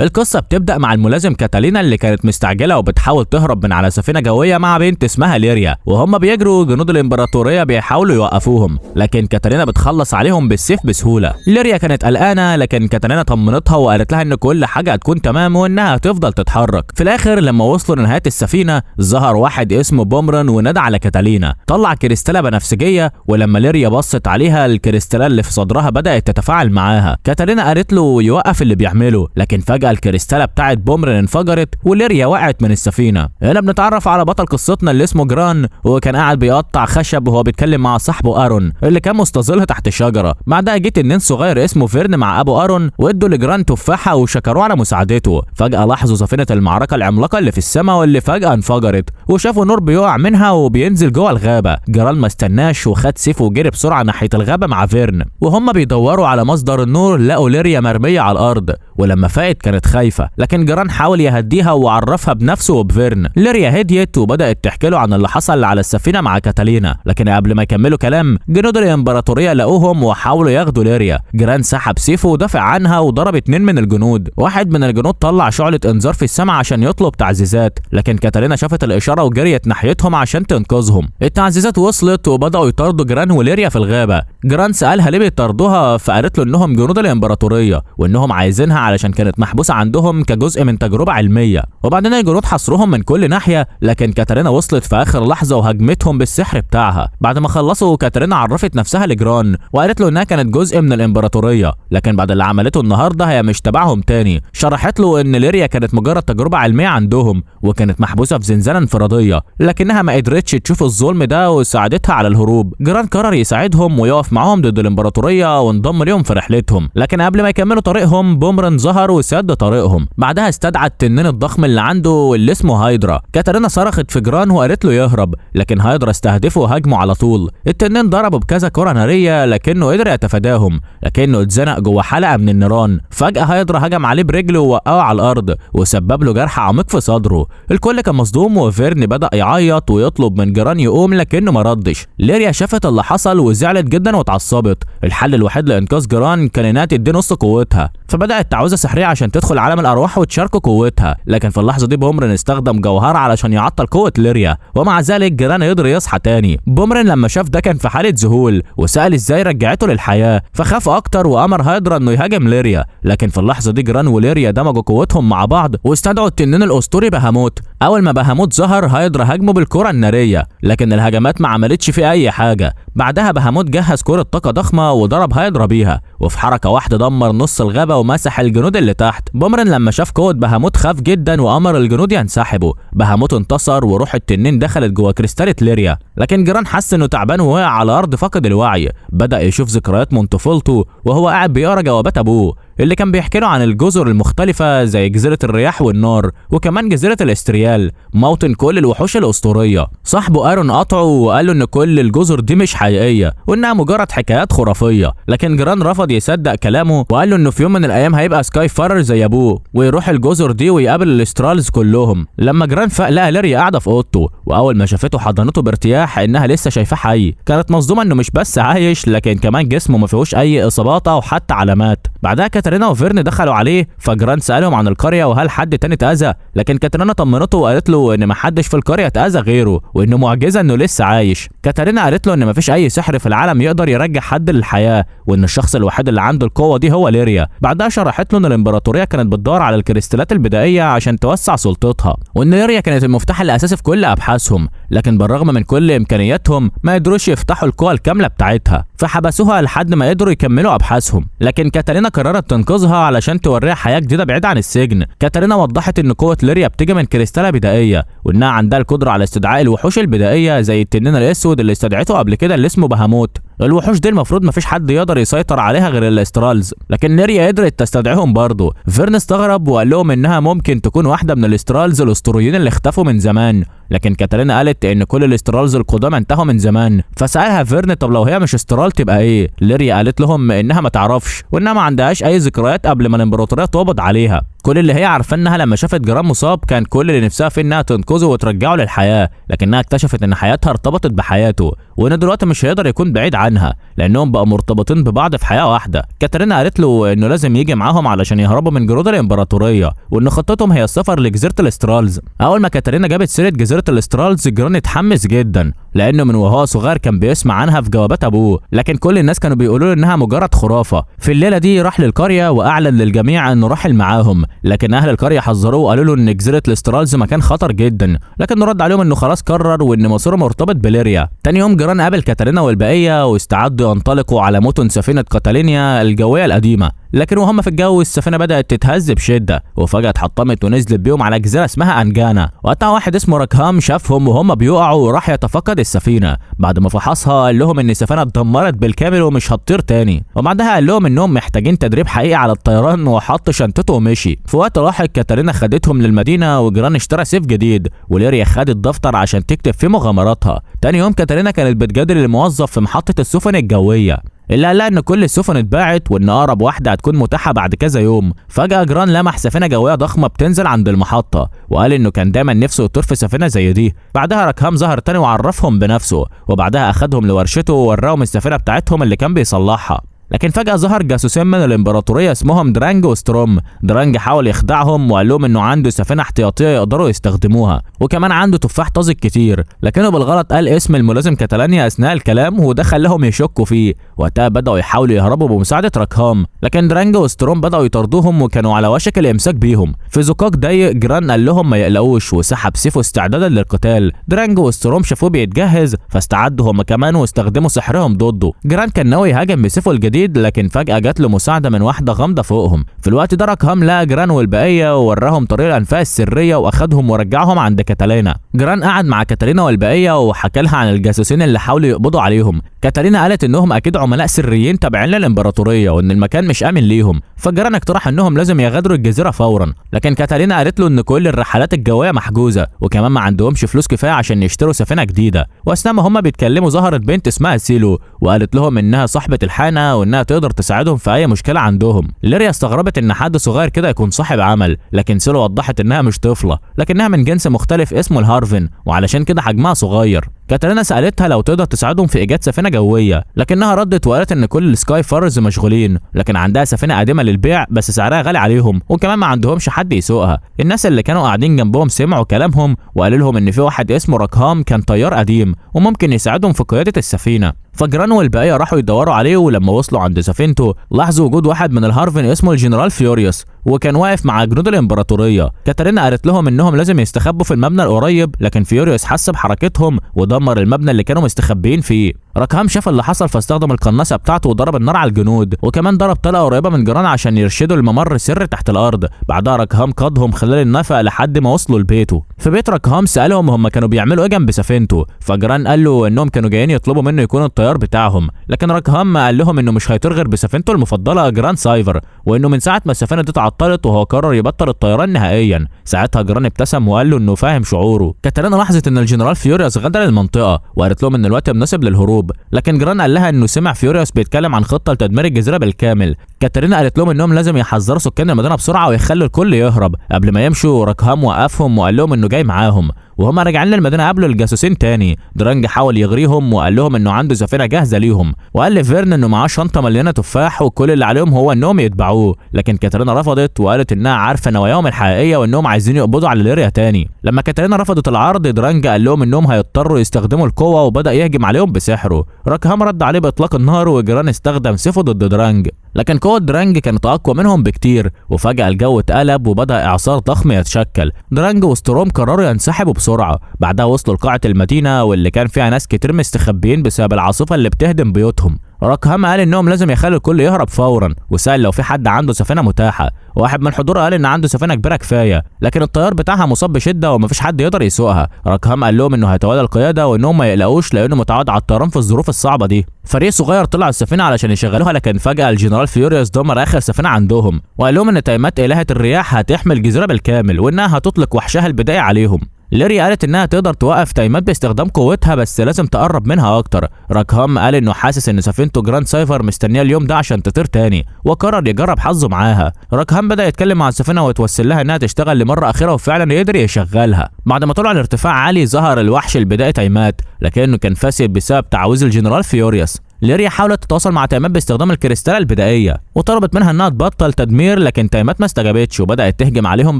القصة بتبدأ مع الملازم كاتالينا اللي كانت مستعجلة وبتحاول تهرب من على سفينة جوية مع بنت اسمها ليريا، وهم بيجروا جنود الامبراطورية بيحاولوا يوقفوهم، لكن كاتالينا بتخلص عليهم بالسيف بسهولة. ليريا كانت قلقانة لكن كاتالينا طمنتها وقالت لها ان كل حاجة هتكون تمام وانها هتفضل تتحرك. في الاخر لما وصلوا لنهاية السفينة ظهر واحد اسمه بومرن ونادى على كاتالينا، طلع كريستالة بنفسجية، ولما ليريا بصت عليها الكريستالة اللي في صدرها بدأت تتفاعل معاها. كاتالينا قالت له يوقف اللي بيعمله، لكن فجأة الكريستالة بتاعت بومرن انفجرت وليريا وقعت من السفينة. هنا بنتعرف على بطل قصتنا اللي اسمه جران، وكان قاعد بيقطع خشب وهو بيتكلم مع صاحبه ارون اللي كان مستظلها تحت شجرة. بعدها جه تنين صغير اسمه فيرن مع ابو ارون وادوا لجران تفاحة وشكروه على مساعدته. فجأة لاحظوا سفينة المعركة العملاقة اللي في السماء واللي فجأة انفجرت، وشافوا نور بيقع منها وبينزل جوه الغابة. جران ما استناش وخد سيفه وجري بسرعة ناحية الغابة مع فيرن، وهم بيدوروا على مصدر النور لقوا ليريا مرمية على الارض، ولما فاقت كانت خايفة، لكن جران حاول يهديها وعرفها بنفسه وبفيرن. ليريا هديت وبدأت تحكي له عن اللي حصل على السفينة مع كاتالينا، لكن قبل ما يكملوا كلام جنود الامبراطورية لقوهم وحاولوا ياخدوا ليريا. جران سحب سيفه ودافع عنها وضرب 2 من الجنود. واحد من الجنود طلع شعلة انذار في السماء عشان يطلب تعزيزات، لكن كاتالينا شافت الاشارة وجريت ناحيتهم عشان تنقذهم. التعزيزات وصلت وبدأوا يطاردوا جران وليريا في الغابة. جران سألها ليه بيطاردوها، فقالت له انهم جنود الامبراطورية وانهم عايزينها علشان كانت محبوسة عندهم كجزء من تجربة علمية. وبعدين الجنود حصروهم من كل ناحية، لكن كاتالينا وصلت في اخر لحظة وهجمتهم بالسحر بتاعها. بعد ما خلصوا كاتالينا عرفت نفسها لجران وقالت له انها كانت جزء من الامبراطورية، لكن بعد اللي عملته النهارده هي مش تبعهم تاني. شرحت له ان ليريا كانت مجرد تجربة علمية عندهم وكانت محبوسة في زنزانة انفرادية، لكنها ما قدرتش تشوف الظلم ده وساعدتها على الهروب. جران قرر يساعدهم ويقف معاهم ضد الامبراطورية وانضم ليهم في رحلتهم، لكن قبل ما يكملوا طريقهم بومرن ظهر وسد طريقهم. بعدها استدعى التنين الضخم اللي عنده واللي اسمه هايدرا. كاتالينا صرخت في جران وقالت له يهرب، لكن هايدرا استهدفه وهاجمه على طول. التنين ضربه بكذا كرة نارية لكنه قدر يتفاداهم، لكنه اتزنق جوه حلقة من النيران. فجأة هايدرا هجم عليه برجله ووقعه على الارض وسبب له جرح عميق في صدره. الكل كان مصدوم وفيرن بدأ يعيط ويطلب من جران يقوم لكنه ما ردش. ليريا شافت اللي حصل وزعلت جدا واتعصبت. الحل الوحيد لانقاذ جران كان انها تدي نص قوتها، فبدأت تعويذة سحرية عشان تدخل عالم الارواح وتشاركه قوتها، لكن في اللحظة دي بومرن استخدم جوهرة علشان يعطل قوة ليريا، ومع ذلك جران يقدر يصحى تاني. بومرن لما شاف ده كان في حالة ذهول وسأل ازاي رجعته للحياة، فخاف اكتر وامر هايدرا انه يهاجم ليريا، لكن في اللحظة دي جران وليريا دمجوا قوتهم مع بعض واستدعوا التنين الاسطوري بهاموت. اول ما بهاموت ظهر هايدرا هاجمه بالكرة النارية، لكن الهجمات ما عملتش فيه اي حاجة. بعدها بهاموت جهز كرة طاقة ضخمة وضرب هايدرا بيها، وفي حركة واحدة دمر نص الغابة ومسح الجنود اللي تحت. بومرن لما شاف قوة بهاموت خاف جدا وامر الجنود ينسحبوا. بهاموت انتصر وروح التنين دخلت جوه كريستالة ليريا، لكن جران حس انه تعبان ووقع على الارض فقد الوعي. بدأ يشوف ذكريات من طفولته وهو قاعد بيقرا جوابات ابوه اللي كان بيحكي له عن الجزر المختلفة زي جزيرة الرياح والنار وكمان جزيرة الاستريال موطن كل الوحوش الأسطورية. صاحبه ارون قطعه وقال له ان كل الجزر دي مش حقيقية وانها مجرد حكايات خرافية، لكن جران رفض يصدق كلامه وقال له انه في يوم من الايام هيبقى سكاي فارر زي ابوه ويروح الجزر دي ويقابل الاسترالز كلهم. لما جران فاق لقى ليريا قاعدة في اوضته، واول ما شافته حضنته بارتياح انها لسه شايفاه حي. كانت مصدومة انه مش بس عايش لكن كمان جسمه ما فيهوش اي اصابات او حتى علامات. بعدها كاتالينا وفيرن دخلوا عليه، فجران سألهم عن القرية وهل حد تاني اتأذى، لكن كاتالينا طمنته وقالت له ان محدش في القرية اتأذى غيره وانه معجزة انه لسه عايش. كاتالينا قالت له ان مفيش اي سحر في العالم يقدر يرجع حد للحياة وان الشخص الوحيد اللي عنده القوة دي هو ليريا. بعدها شرحت له ان الامبراطورية كانت بتدور على الكريستالات البدائية عشان توسع سلطتها، وان ليريا كانت المفتاح الاساسي في كل ابحاثهم، لكن بالرغم من كل امكانياتهم ما قدروش يفتحوا القوة الكاملة بتاعتها، فحبسوها لحد ما قدروا يكملوا ابحاثهم. لكن كاتالينا قررت تنقذها علشان توريها حياة جديدة بعيد عن السجن. كاتالينا وضحت ان قوة ليريا بتيجي من كريستالة بدائية وانها عندها القدرة على استدعاء الوحوش البدائية زي التنين الاسود اللي استدعته قبل كده اللي اسمه بهاموت. الوحوش دي المفروض مفيش حد يقدر يسيطر عليها غير الاسترالز، لكن ليريا قدرت تستدعيهم برضه. فيرن استغرب وقال لهم انها ممكن تكون واحدة من الاسترالز الاسطوريين اللي اختفوا من زمان، لكن كاتالينا قالت ان كل الاسترالز القدامى انتهوا من زمان. فسألها فيرن طب لو هي مش استرال تبقى ايه؟ ليريا قالت لهم انها ما تعرفش وانها ما عندهاش اي ذكريات قبل ما الامبراطورية تقبض عليها. كل اللي هي عارفه انها لما شافت جران مصاب كان كل اللي نفسها فيه انها تنقذه وترجعه للحياه، لكنها اكتشفت ان حياتها ارتبطت بحياته وان دلوقتي مش هيقدر يكون بعيد عنها لانهم بقوا مرتبطين ببعض في حياه واحده. كاترينا قالت له انه لازم يجي معاهم علشان يهربوا من جنود الامبراطوريه وان خطتهم هي السفر لجزيره الاسترالز. اول ما كاترينا جابت سيره جزيره الاسترالز جران اتحمس جدا لانه من وهو صغير كان بيسمع عنها في جوابات ابوه، لكن كل الناس كانوا بيقولوا له انها مجرد خرافه. في الليله دي راح للقريه واعلن للجميع انه راحل معاهم، لكن اهل القريه حذروه وقالوا له ان جزيره الاسترالز مكان خطر جدا، لكنه رد عليهم انه خلاص قرر وان مصيره مرتبط بليريا. تاني يوم جران قابل كاترينا والبقيه واستعدوا ينطلقوا على متن سفينه كاتالينيا الجويه القديمه، لكن وهم في الجو السفينه بدات تتهز بشده وفجاه اتحطمت ونزلت بيهم على جزيره اسمها انجانا. وقتها واحد اسمه ركهام شافهم وهم بيقعوا وراح يتفقد السفينه. بعد ما فحصها قال لهم ان السفينه اتدمرت بالكامل ومش هتطير تاني، وبعدها قال لهم انهم محتاجين تدريب حقيقي على الطيران وحط شنطته ومشي. في وقت لاحق كاترينا خدتهم للمدينه وجران اشترى سيف جديد وليريا خدت دفتر عشان تكتب فيه مغامراتها. تاني يوم كاترينا كانت بتجادل الموظف في محطه السفن الجويه اللي قال لها ان كل السفن اتباعت وان اقرب واحده هتكون متاحه بعد كذا يوم. فجاه جران لمح سفينه جويه ضخمه بتنزل عند المحطه وقال انه كان دايما نفسه يطير في سفينه زي دي. بعدها ركهام ظهر تاني وعرفهم بنفسه، وبعدها اخدهم لورشته ووراهم السفينه بتاعتهم اللي كان بيصلحها. لكن فجأة ظهر جاسوسين من الإمبراطورية اسمهم درانج وستروم. درانج حاول يخدعهم وقال لهم إنه عنده سفينة احتياطية يقدروا يستخدموها وكمان عنده تفاح طازج كتير، لكنه بالغلط قال اسم الملازم كاتالانيا أثناء الكلام وده خلاهم يشكوا فيه. وقتها بدأوا يحاولوا يهربوا بمساعدة ركهام، لكن درانج وستروم بدأوا يطاردوهم وكانوا على وشك الإمساك بيهم. في زقاق ضيق جران قال لهم ما يقلقوش وسحب سيفه استعدادا للقتال. درانج وستروم شافوه بيتجهز فاستعدوا هم كمان واستخدموا سحرهم ضده. جران كان ناوي يهاجم بسيفه الجديد لكن فجأة جات له مساعدة من واحدة غامضة فوقهم. في الوقت ده ركهام لقى جران والبقية ووراهم طريق الأنفاق السرية وأخدهم ورجعهم عند كاتالينا. جران قعد مع كاتالينا والبقية وحكى لها عن الجاسوسين اللي حاولوا يقبضوا عليهم. كاتالينا قالت انهم اكيد عملاء سريين تابعين للامبراطورية وان المكان مش امن ليهم، فجران اقترح انهم لازم يغادروا الجزيرة فورا، لكن كاتالينا قالت له ان كل الرحلات الجوية محجوزة وكمان ما عندهمش فلوس كفاية عشان يشتروا سفينة جديدة. واثناء ما هم بيتكلموا ظهرت بنت اسمها سيلو وقالت لهم انها صاحبة الحانة وانها تقدر تساعدهم في اي مشكلة عندهم. ليريا استغربت ان حد صغير كده يكون صاحب عمل، لكن سيلو وضحت انها مش طفلة لكنها من جنس مختلف اسمه الهارفن وعلشان كده حجمها صغير. كاتالينا سألتها لو تقدر تساعدهم في إيجاد سفينة جوية، لكنها ردت وقالت إن كل السكاي فارز مشغولين، لكن عندها سفينة قديمة للبيع بس سعرها غالي عليهم وكمان ما عندهمش حد يسوقها. الناس اللي كانوا قاعدين جنبهم سمعوا كلامهم وقالوا لهم إن في واحد اسمه ركهام كان طيار قديم وممكن يساعدهم في قيادة السفينة. فجران والبقية راحوا يدوروا عليه ولما وصلوا عند سفينته لاحظوا وجود واحد من الهارفن اسمه الجنرال فيوريوس وكان واقف مع جنود الامبراطورية. كاتالينا قالت لهم انهم لازم يستخبوا في المبنى القريب، لكن فيوريوس حس بحركتهم ودمر المبنى اللي كانوا مستخبيين فيه. ركهام شاف اللي حصل فاستخدم القناصة بتاعته وضرب النار على الجنود وكمان ضرب طلقة قريبة من جران عشان يرشدوا الممر سري تحت الارض. بعدها ركهام قادهم خلال النفق لحد ما وصلوا لبيته. في بيت ركهام سألهم هم كانوا بيعملوا ايه جنب سفينته، فجران قال له انهم كانوا جايين يطلبوا منه يكون الطيار بتاعهم، لكن ركهام قال لهم انه مش هيطير غير بسفينته المفضلة جران سايفر وانه من ساعة ما السفينة دي اتعطلت وهو قرر يبطل الطيران نهائيا. ساعتها جران ابتسم وقال له انه فاهم شعوره. كاتالينا لاحظت ان الجنرال فيوريوس غادر المنطقة وقالت لهم ان الوقت مناسب للهروب، لكن جران قال لها انه سمع فيوريوس بيتكلم عن خطة لتدمير الجزيرة بالكامل. كاتالينا قالت لهم انهم لازم يحذروا سكان المدينة بسرعة ويخلوا الكل يهرب. قبل ما يمشوا ركهام وقفهم وقال لهم انه جاي معاهم وهم راجعين للمدينة قابلوا الجاسوسين تاني. درانج حاول يغريهم وقال لهم انه عنده سفينة جاهزة ليهم وقال لفيرن انه معاه شنطة مليانة تفاح وكل اللي عليهم هو انهم يتبعوه، لكن كاتالينا رفضت وقالت انها عارفة نواياهم الحقيقية وانهم عايزين يقبضوا على ليريا تاني. لما كاتالينا رفضت العرض درانج قال لهم انهم هيضطروا يستخدموا القوة وبدأ يهجم عليهم بسحره. ركهام رد عليه باطلاق النار وجران استخدم سيفه ضد درانج، لكن قوة درانج كانت أقوى منهم بكتير وفجأة الجو اتقلب وبدأ إعصار ضخم يتشكل. درانج وستروم قرروا ينسحبوا بسرعة. بعدها وصلوا لقاعة المدينة واللي كان فيها ناس كتير مستخبيين بسبب العاصفة اللي بتهدم بيوتهم. ركهام قال انهم لازم يخلوا الكل يهرب فورا وسأل لو في حد عنده سفينة متاحة. واحد من حضوره قال ان عنده سفينة كبيرة كفاية لكن الطيار بتاعها مصاب بشدة ومفيش حد يقدر يسوقها. ركهام قال لهم انه هيتولى القيادة وانهم ما يقلقوش لانه متعود على الطيران في الظروف الصعبة دي. فريق صغير طلع السفينة علشان يشغلوها، لكن فجأة الجنرال فيوريوس دمر اخر سفينة عندهم وقال لهم ان تيمات الهة الرياح هتحمل الجزيرة بالكامل وانها هتطلق وحشها البدائي عليهم. ليريا قالت انها تقدر توقف تايمات باستخدام قوتها بس لازم تقرب منها اكتر. راكهام قال انه حاسس ان سفينته جراند سايفر مستنيه اليوم ده عشان تطير تاني، وقرر يجرب حظه معاها. راكهام بدا يتكلم مع السفينه وتوسل لها انها تشتغل لمره اخيره، وفعلا يقدر يشغلها. بعد ما طلعوا لارتفاع عالي ظهر الوحش البدائي تايمات، لكنه كان فاسد بسبب تعويذ الجنرال فيوريوس. ليريا حاولت تتواصل مع تايمات باستخدام الكريستالة البدائية وطلبت منها انها تبطل تدمير، لكن تايمات ما استجابتش وبدأت تهجم عليهم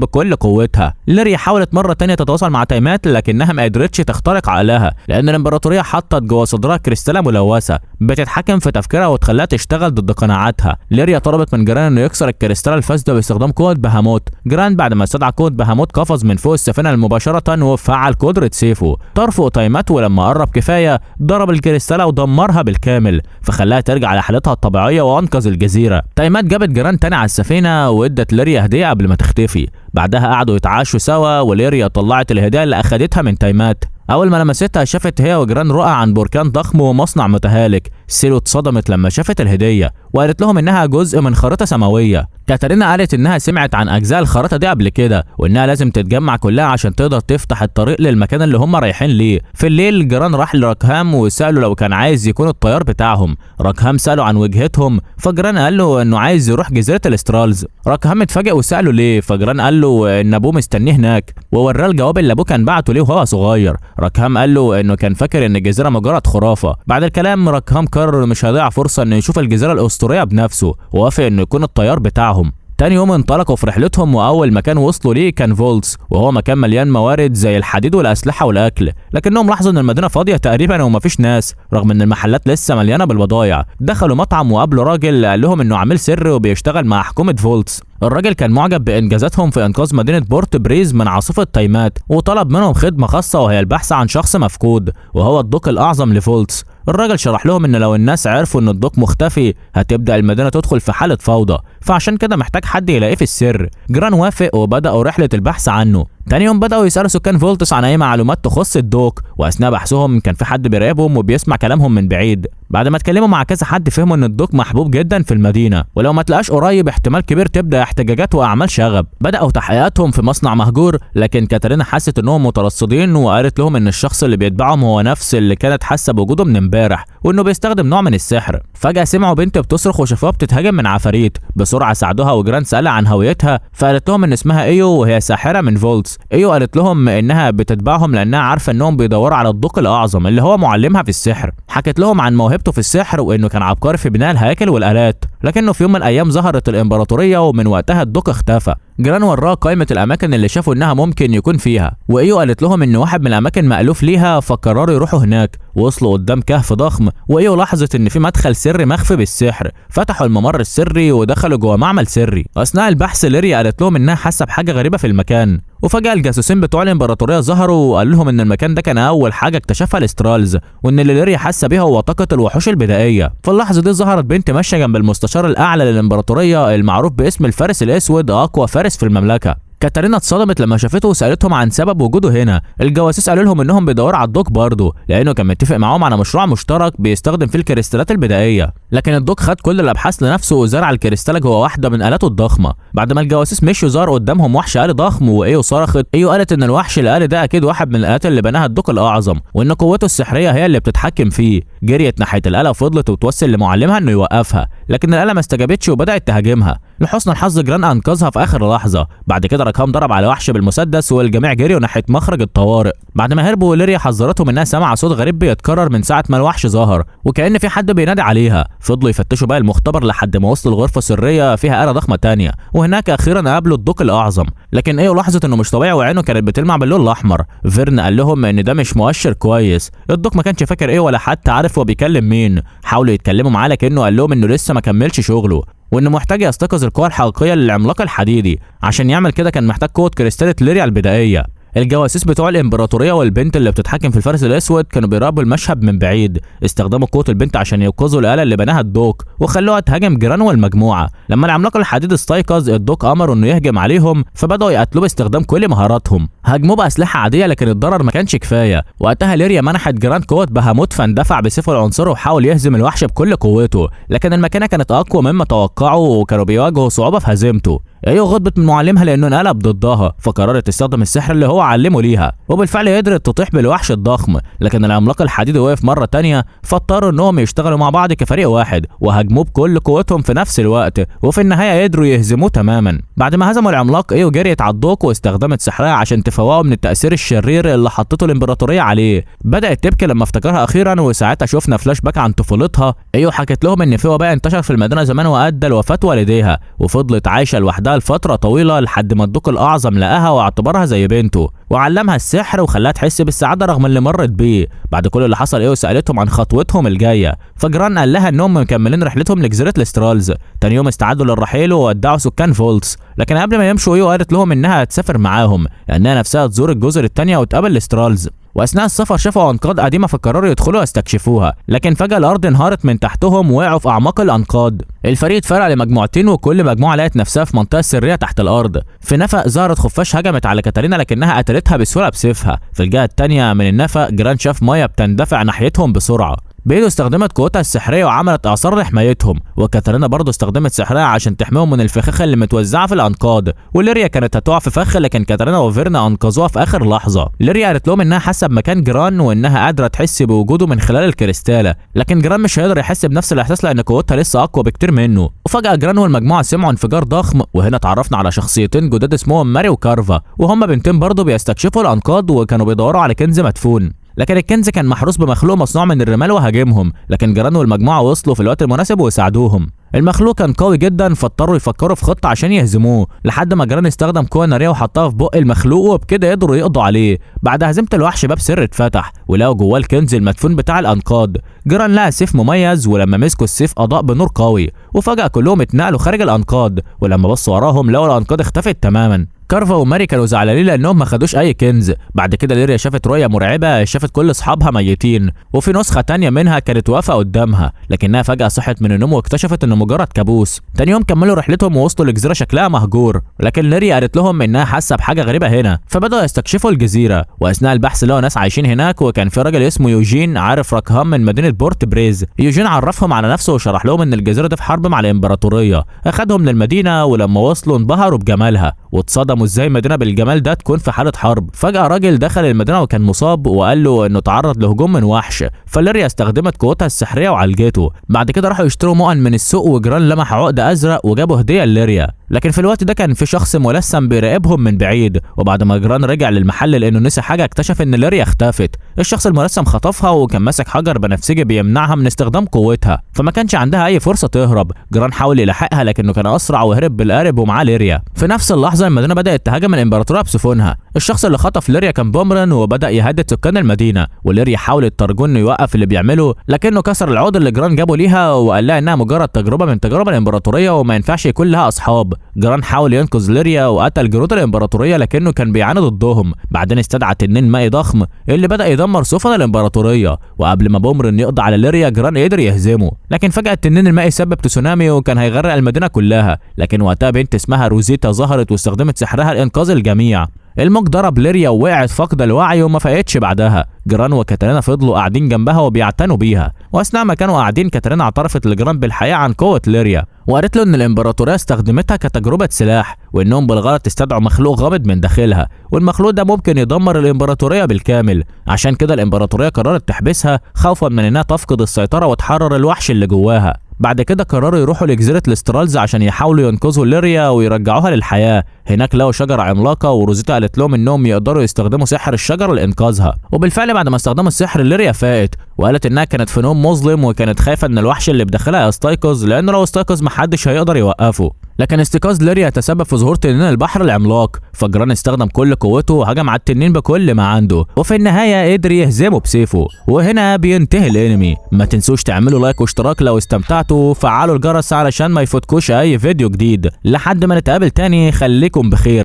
بكل قوتها. ليريا حاولت مرة تانية تتواصل مع تايمات لكنها ما قدرتش تخترق عقلها، لأن الإمبراطورية حطت جوه صدرها كريستالة ملوثة بتتحكم في تفكيرها وتخليها تشتغل ضد قناعاتها. ليريا طلبت من جران انه يكسر الكريستالة الفاسدة باستخدام قوة بهاموت. جران بعد ما استدعى قوة بهاموت قفز من فوق السفينة مباشرة وفعل قدرة سيفه طرفه تايمات، ولما قرب كفاية ضرب الكريستالة ودمرها بالكامل، فخلاها ترجع لحالتها الطبيعيه وانقذ الجزيره. تايمات جابت جران تاني على السفينه وادت ليريا هديه قبل ما تختفي. بعدها قعدوا يتعاشوا سوا، وليريا طلعت الهديه اللي اخدتها من تايمات. اول ما لمستها شافت هي وجران رؤى عن بركان ضخم ومصنع متهالك. سيلو اتصدمت لما شافت الهديه وقالت لهم انها جزء من خريطه سماويه. كاتارينا قالت انها سمعت عن اجزاء الخريطه دي قبل كده، وانها لازم تتجمع كلها عشان تقدر تفتح الطريق للمكان اللي هم رايحين ليه. في الليل جران راح لراكهام وساله لو كان عايز يكون الطيار بتاعهم. راكهام ساله عن وجهتهم، فجران قال له انه عايز يروح جزيره الاسترالز. راكهام اتفاجئ وساله ليه، فجران قال له ان ابوه مستنيه هناك ووراه الجواب اللي ابوه كان بعته ليه وهو صغير. راكهام قال له انه كان فاكر ان الجزيره مجرد خرافه. بعد الكلام راكهام قرر مش هيضيع فرصه انه يشوف الجزيره الاسطوريه بنفسه، ووافق انه يكون الطيار بتاعهم. تاني يوم انطلقوا في رحلتهم، واول مكان وصلوا ليه كان فولتس، وهو مكان مليان موارد زي الحديد والاسلحه والاكل. لكنهم لاحظوا ان المدينه فاضيه تقريبا ومفيش ناس، رغم ان المحلات لسه مليانه بالبضايع. دخلوا مطعم وقابلوا راجل قال لهم انه عميل سري وبيشتغل مع حكومه فولتس. الراجل كان معجب بانجازاتهم في انقاذ مدينه بورت بريز من عاصفه تايمات، وطلب منهم خدمه خاصه وهي البحث عن شخص مفقود وهو الدوق الاعظم لفولتس. الراجل شرح لهم ان لو الناس عرفوا ان الدوق مختفي هتبدا المدينه تدخل في حاله فوضى، فعشان كده محتاج حد يلاقيه في السر. جران وافق وبداوا رحله البحث عنه. تاني يوم بدأوا يسألوا سكان فولتس عن أي معلومات تخص الدوق، وأثناء بحثهم كان في حد بيراقبهم وبيسمع كلامهم من بعيد. بعد ما اتكلموا مع كذا حد فهموا إن الدوق محبوب جدا في المدينة، ولو ما تلاقاش قريب احتمال كبير تبدأ احتجاجات وأعمال شغب. بدأوا تحقيقاتهم في مصنع مهجور، لكن كاتارينا حست إنهم مترصدين وقالت لهم إن الشخص اللي بيتبعهم هو نفس اللي كانت حاسة بوجوده من امبارح، وإنه بيستخدم نوع من السحر. فجأة سمعوا بنت بتصرخ وشافوها بتتهاجم من عفاريت. بسرعة ساعدوها وجران سألها عن هويتها، فقالت لهم إن اسمها ايو وهي ساحرة من فولتس. ايو قالت لهم انها بتتبعهم لانها عارفه انهم بيدوروا على الدوق الاعظم اللي هو معلمها في السحر. حكت لهم عن موهبته في السحر وانه كان عبقري في بناء الهياكل والالات، لكنه في يوم من الايام ظهرت الامبراطوريه ومن وقتها الدوق اختفى. جران وراه قائمه الاماكن اللي شافوا انها ممكن يكون فيها، وايو قالت لهم ان واحد من الاماكن مألوف ليها، فقرروا يروحوا هناك. وصلوا قدام كهف ضخم، وايو لاحظت ان في مدخل سري مخفي بالسحر. فتحوا الممر السري ودخلوا جوه معمل سري. اثناء البحث ليريا قالت لهم انها حاسه بحاجه غريبه في المكان، وفجأة الجاسوسين بتوع الامبراطورية ظهروا وقال لهم ان المكان ده كان اول حاجة اكتشفها الاسترالز، وان اللي ليريا حاسة بيها هو طاقة الوحوش البدائية. في اللحظة دي ظهرت بنت ماشية جنب المستشار الاعلى للامبراطورية المعروف باسم الفارس الاسود، اقوى فارس في المملكة. كاتارينا اتصدمت لما شافته وسالتهم عن سبب وجوده هنا. الجواسيس قالوا لهم انهم بيدوروا على الدوق برضه، لانه كان متفق معاهم على مشروع مشترك بيستخدم فيه الكريستالات البدائيه. لكن الدوق خد كل الابحاث لنفسه وزرع الكريستاله جوه واحده من الاته الضخمه. بعد ما الجواسيس مشوا ظهر قدامهم وحش آلي ضخم، وايو صرخت. ايو قالت ان الوحش الآلي ده اكيد واحد من الآلات اللي بناها الدوق الاعظم، وان قوته السحريه هي اللي بتتحكم فيه. جريت ناحيه الآلة وفضلت وتوسل لمعلمها انه يوقفها، لكن الآلة ما استجابتش وبدات تهاجمها. لحسن الحظ جران انقذها في اخر لحظه. بعد كده راكهام ضرب على وحش بالمسدس والجميع جريوا ناحيه مخرج الطوارئ. بعد ما هربوا ليريا حذرتهم انها سمع صوت غريب بيتكرر من ساعه ما الوحش ظهر، وكأن في حد بينادي عليها. فضلوا يفتشوا بقى المختبر لحد ما وصلوا لغرفه سريه فيها آلة ضخمه تانية، وهناك اخيرا قابلوا الدوق الاعظم. لكن ايو لاحظت انه مش طبيعي وعينه كانت بتلمع باللون الاحمر. فيرن قال لهم ان ده مش مؤشر كويس. الدوق ما كانش فاكر ايه ولا حتى عارف هو بيكلم مين. حاولوا يتكلموا معاه لكنه قال لهم انه لسه ما كملش شغله، وانه محتاج يستيقظ القوة الحقيقية للعملاق الحديدي. عشان يعمل كده كان محتاج قوة كريستالة ليريا البدائية. الجواسيس بتوع الامبراطوريه والبنت اللي بتتحكم في الفارس الاسود كانوا بيراقبوا المشهد من بعيد. استخدموا قوه البنت عشان ينقذوا الآلة اللي بناها الدوق وخلوها تهاجم جران والمجموعه. لما العملاق الحديدي استيقظ الدوق امره انه يهجم عليهم، فبداوا يقتلوه باستخدام كل مهاراتهم. هاجموه باسلحه عاديه لكن الضرر ما كانش كفايه. وقتها ليريا منحت جران قوه بهاموت، فاندفع بسيفه العنصري وحاول يهزم الوحش بكل قوته، لكن الماكينه كانت اقوى مما توقعوا وكانوا بيواجهوا صعوبه في هزيمته. ايو غضبت من معلمها لانه انقلب ضدها، فقررت تستخدم السحر اللي هو علمه ليها، وبالفعل قدرت تطيح بالوحش الضخم. لكن العملاق الحديدي وقف مره تانية، فاضطروا انهم يشتغلوا مع بعض كفريق واحد وهاجموه بكل قوتهم في نفس الوقت، وفي النهايه قدروا يهزموه تماما. بعد ما هزموا العملاق ايو جريت على الضوء واستخدمت سحرها عشان تفوقه من التاثير الشرير اللي حطته الامبراطوريه عليه. بدات تبكي لما افتكرها اخيرا، وساعتها شفنا فلاش باك عن طفولتها. ايو حكت لهم ان في وباء انتشر في المدينه زمان وادى لوفاه والديها، وفضلت عايشه لوحدها لفتره طويله لحد ما الدوق الاعظم لقاها واعتبرها زي بنته وعلمها السحر وخلاها تحس بالسعاده رغم اللي مرت بيه. بعد كل اللي حصل ايو سالتهم عن خطوتهم الجايه، فجران قال لها انهم مكملين رحلتهم لجزيره الاسترالز. تاني يوم استعدوا للرحيل وودعوا سكان فولتس، لكن قبل ما يمشوا ايو قالت لهم انها هتسافر معاهم لانها نفسها تزور الجزر التانيه وتقابل الاسترالز. واثناء السفر شافوا انقاض قديمه فقرروا يدخلوا يستكشفوها، لكن فجاه الارض انهارت من تحتهم ووقعوا في اعماق الانقاض. الفريق اتفرق لمجموعتين وكل مجموعه لقت نفسها في منطقه سريه تحت الارض. في نفق ظهرت خفاش هجمت على كاتالينا لكنها قتلتها بسهوله بسيفها. في الجهه الثانيه من النفق جران شاف مايا بتندفع ناحيتهم بسرعه. بيدو استخدمت قوتها السحريه وعملت اعصار لحمايتهم، وكاتالينا برضه استخدمت سحرها عشان تحميهم من الفخاخ اللي متوزعه في الانقاض. وليريا كانت هتقع في فخ لكن كاتالينا وفيرنا انقذوها في اخر لحظه. ليريا قالت لهم انها حاسه بمكان جران وانها قادره تحس بوجوده من خلال الكريستاله، لكن جران مش هيقدر يحس بنفس الاحساس لان قوتها لسه اقوى بكتير منه. وفجاه جران والمجموعه سمعوا انفجار ضخم، وهنا اتعرفنا على شخصيتين جداد اسمهم ماري وكارفا، وهم بنتين برضه بيستكشفوا الانقاض وكانوا بيدوروا على كنز مدفون. لكن الكنز كان محروس بمخلوق مصنوع من الرمال وهاجمهم، لكن جران والمجموعه وصلوا في الوقت المناسب وساعدوهم. المخلوق كان قوي جدا فاضطروا يفكروا في خطه عشان يهزموه، لحد ما جران استخدم قوه ناريه وحطها في بق المخلوق وبكده قدروا يقضوا عليه. بعد هزيمه الوحش باب سر اتفتح ولقوا جواه الكنز المدفون بتاع الانقاض. جران لقى سيف مميز ولما مسكوا السيف اضاء بنور قوي، وفجاه كلهم اتنقلوا خارج الانقاض، ولما بصوا وراهم لقوا الانقاض اختفت تماما. كارفا وماري كانوا زعلانين لانهم ما خدوش اي كنز. بعد كده ليريا شافت رؤيه مرعبه، شافت كل اصحابها ميتين وفي نسخه تانية منها كانت واقفه قدامها، لكنها فجاه صحت من النوم واكتشفت انه مجرد كابوس. تاني يوم كملوا رحلتهم ووصلوا لجزيره شكلها مهجور، لكن ليريا قالت لهم انها حاسه بحاجه غريبه هنا، فبداوا يستكشفوا الجزيره. واثناء البحث لقوا ناس عايشين هناك، وكان في راجل اسمه يوجين عارف ركهام من مدينه بورت بريز. يوجين عرفهم على نفسه وشرح لهم ان الجزيره دي في حرب مع الامبراطوريه. اخدهم للمدينه ولما وصلوا انبهروا بجمالها واتصدموا ازاي مدينه بالجمال ده تكون في حاله حرب. فجاه راجل دخل المدينه وكان مصاب وقال له انه تعرض لهجوم من وحش، فليريا استخدمت قوتها السحريه وعالجته. بعد كده راحوا يشتروا مؤن من السوق وجران لمح عقد ازرق وجابوا هديه لليريا، لكن في الوقت ده كان في شخص ملثم بيراقبهم من بعيد. وبعد ما جران رجع للمحل لانه نسي حاجه اكتشف ان ليريا اختفت. الشخص الملثم خطفها وكان ماسك حجر بنفسجي بيمنعها من استخدام قوتها، فما كانش عندها اي فرصه تهرب. جران حاول يلاحقها لكنه كان اسرع وهرب بالقارب ومعاه ليريا. في نفس اللحظه المدينه بدات تهاجم الامبراطوريه بسفنها. الشخص اللي خطف ليريا كان بومران وبدا يهدد سكان المدينه، وليريا حاولت ترجو انه يوقف اللي بيعمله لكنه كسر العود اللي جران جابه ليها وقال لها انها مجرد تجربه من تجارب الامبراطوريه وما ينفعش يكون لها اصحاب. جران حاول ينقذ ليريا وقتل جنود الامبراطوريه لكنه كان بيعاند ضدهم. بعدين استدعى تنين مائي ضخم اللي بدا يدمر سفن الامبراطوريه، وقبل ما بومران يقضي على ليريا جران قدر يهزمه. لكن فجاه التنين المائي سبب تسونامي وكان هيغرق المدينه كلها، لكن وقتها بنت اسمها روزيتا ظهرت واستخدمت سحرها لانقاذ الجميع. الموج ضرب ليريا ووقعت فاقده الوعي وما فاقتش بعدها. جران وكاتالينا فضلوا قاعدين جنبها وبيعتنوا بيها، واثناء ما كانوا قاعدين كاتالينا اعترفت لجران بالحقيقه عن قوه ليريا، وقالت له ان الامبراطوريه استخدمتها كتجربه سلاح وانهم بالغلط استدعوا مخلوق غامض من داخلها، والمخلوق ده ممكن يدمر الامبراطوريه بالكامل. عشان كده الامبراطوريه قررت تحبسها خوفا من انها تفقد السيطره وتحرر الوحش اللي جواها. بعد كده قرروا يروحوا لجزيره الاسترالز عشان يحاولوا ينقذوا ليريا ويرجعوها للحياه. هناك لقوا شجره عملاقه وروزيتا قالت لهم انهم يقدروا يستخدموا سحر الشجره لانقاذها، وبالفعل بعد ما استخدموا السحر ليريا فاقت وقالت انها كانت في نوم مظلم وكانت خايفه ان الوحش اللي بداخلها يستيقظ لانه لو استيقظ محدش هيقدر يوقفه. لكن استيقاظ ليريا تسبب في ظهور تنين البحر العملاق، فجران استخدم كل قوته وهجم على التنين بكل ما عنده، وفي النهايه قدر يهزمه بسيفه. وهنا بينتهي الانمي. ما تنسوش تعملوا لايك واشتراك لو استمتعتوا، وفعلوا الجرس علشان ما يفوتكوش اي فيديو جديد. لحد ما نتقابل تاني خليكم بخير.